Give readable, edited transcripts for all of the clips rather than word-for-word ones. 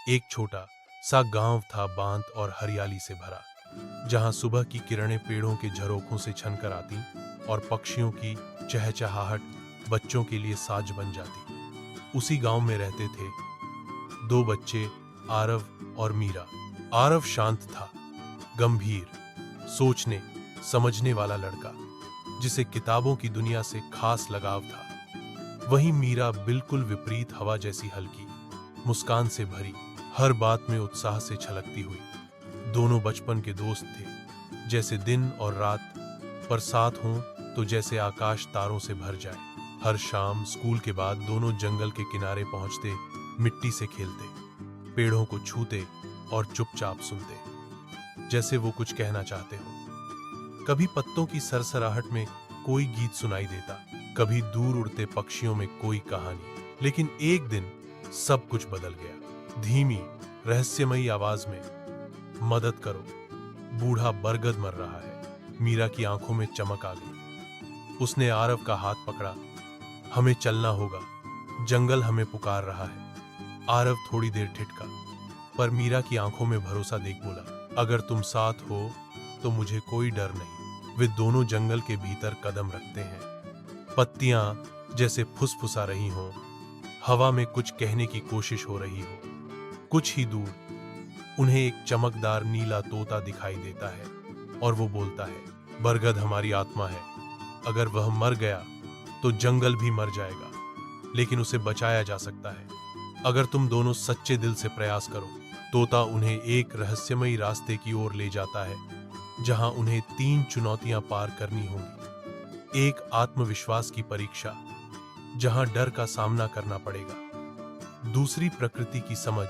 एक छोटा सा गांव था, बांध और हरियाली से भरा, जहां सुबह की किरणें पेड़ों के झरोखों से छनकर आती और पक्षियों की चहचहाहट बच्चों के लिए साज बन जाती। उसी गांव में रहते थे दो बच्चे, आरव और मीरा। आरव शांत था, गंभीर, सोचने समझने वाला लड़का, जिसे किताबों की दुनिया से खास लगाव था। वहीं मीरा बिल्कुल विपरीत, हवा जैसी हल्की, मुस्कान से भरी, हर बात में उत्साह से छलकती हुई। दोनों बचपन के दोस्त थे, जैसे दिन और रात, पर साथ हों तो जैसे आकाश तारों से भर जाए। हर शाम स्कूल के बाद दोनों जंगल के किनारे पहुंचते, मिट्टी से खेलते, पेड़ों को छूते और चुपचाप सुनते, जैसे वो कुछ कहना चाहते हो। कभी पत्तों की सरसराहट में कोई गीत सुनाई देता, कभी दूर उड़ते पक्षियों में कोई कहानी। लेकिन एक दिन सब कुछ बदल गया। धीमी, रहस्यमयी आवाज में, मदद करो, बूढ़ा बरगद मर रहा है। मीरा की आंखों में चमक आ गई। उसने आरव का हाथ पकड़ा। हमें चलना होगा, जंगल हमें पुकार रहा है। आरव थोड़ी देर ठिठका, पर मीरा की आंखों में भरोसा देख बोला, अगर तुम साथ हो तो मुझे कोई डर नहीं। वे दोनों जंगल के भीतर कदम रखते हैं। पत्तियां जैसे फुसफुसा रही हों, हवा में कुछ कहने की कोशिश हो रही हो। कुछ ही दूर उन्हें एक चमकदार नीला तोता दिखाई देता है और वो बोलता है, बरगद हमारी आत्मा है। अगर वह मर गया तो जंगल भी मर जाएगा, लेकिन उसे बचाया जा सकता है अगर तुम दोनों सच्चे दिल से प्रयास करो। तोता उन्हें एक रहस्यमयी रास्ते की ओर ले जाता है, जहां उन्हें 3 चुनौतियां पार करनी होंगी। एक आत्मविश्वास की परीक्षा, जहां डर का सामना करना पड़ेगा। दूसरी प्रकृति की समझ,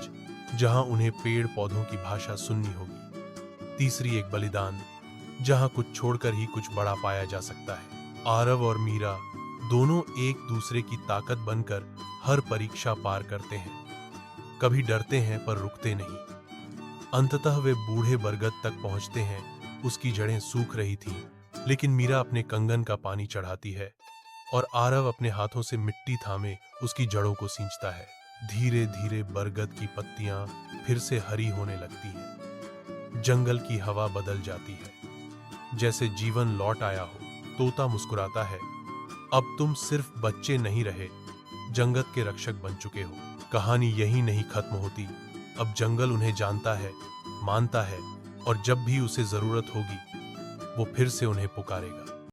जहां उन्हें पेड़ पौधों की भाषा सुननी होगी। तीसरी एक बलिदान, जहां कुछ छोड़कर ही कुछ बड़ा पाया जा सकता है। आरव और मीरा दोनों एक दूसरे की ताकत बनकर हर परीक्षा पार करते हैं। कभी डरते हैं पर रुकते नहीं। अंततः वे बूढ़े बरगद तक पहुंचते हैं। उसकी जड़ें सूख रही थीं, लेकिन मीरा अपने कंगन का पानी चढ़ाती है और आरव अपने हाथों से मिट्टी थामे उसकी जड़ों को सींचता है। धीरे धीरे बरगद की पत्तियां फिर से हरी होने लगती हैं। जंगल की हवा बदल जाती है, जैसे जीवन लौट आया हो। तोता मुस्कुराता है, अब तुम सिर्फ बच्चे नहीं रहे, जंगल के रक्षक बन चुके हो। कहानी यही नहीं खत्म होती। अब जंगल उन्हें जानता है, मानता है, और जब भी उसे जरूरत होगी वो फिर से उन्हें पुकारेगा।